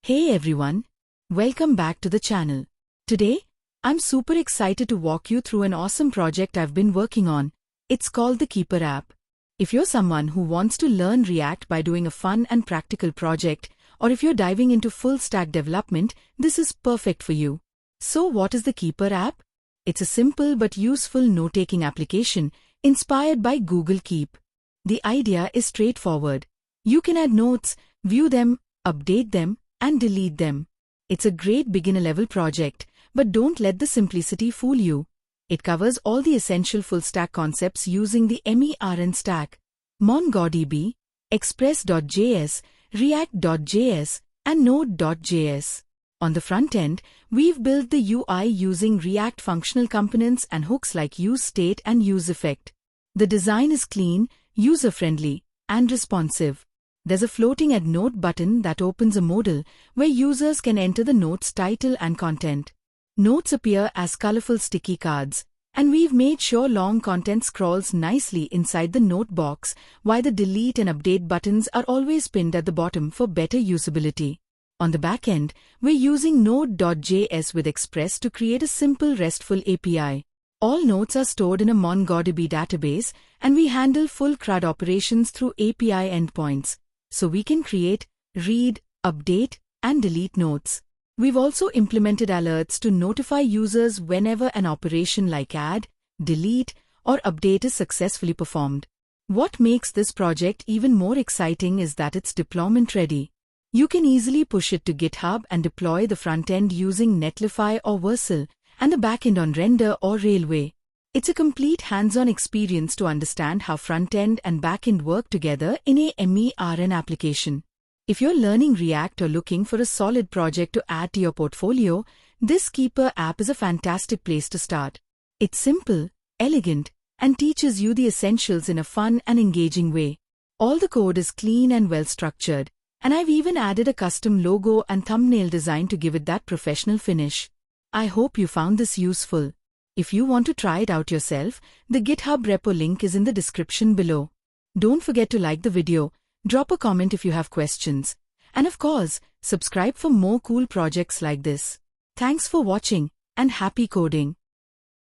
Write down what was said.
Hey everyone, welcome back to the channel. Today, I'm super excited to walk you through an awesome project I've been working on. It's called the Keeper app. If you're someone who wants to learn React by doing a fun and practical project, or if you're diving into full-stack development, this is perfect for you. So what is the Keeper app? It's a simple but useful note-taking application inspired by Google Keep. The idea is straightforward. You can add notes, view them, update them, and delete them. It's a great beginner-level project, but don't let the simplicity fool you. It covers all the essential full-stack concepts using the MERN stack: MongoDB, Express.js, React.js, and Node.js. On the front end, we've built the UI using React functional components and hooks like useState and useEffect. The design is clean, user-friendly, and responsive. There's a floating Add Note button that opens a modal where users can enter the note's title and content. Notes appear as colorful sticky cards, and we've made sure long content scrolls nicely inside the note box, while the delete and update buttons are always pinned at the bottom for better usability. On the backend, we're using Node.js with Express to create a simple RESTful API. All notes are stored in a MongoDB database, and we handle full CRUD operations through API endpoints, so we can create, read, update, and delete notes. We've also implemented alerts to notify users whenever an operation like add, delete, or update is successfully performed. What makes this project even more exciting is that it's deployment ready. You can easily push it to GitHub and deploy the front end using Netlify or Vercel, and the backend on Render or Railway. It's a complete hands-on experience to understand how front-end and back-end work together in a MERN application. If you're learning React or looking for a solid project to add to your portfolio, this Keeper app is a fantastic place to start. It's simple, elegant, and teaches you the essentials in a fun and engaging way. All the code is clean and well-structured, and I've even added a custom logo and thumbnail design to give it that professional finish. I hope you found this useful. If you want to try it out yourself, the GitHub Repo link is in the description below. Don't forget to like the video, drop a comment if you have questions, and of course, subscribe for more cool projects like this. Thanks for watching, and happy coding!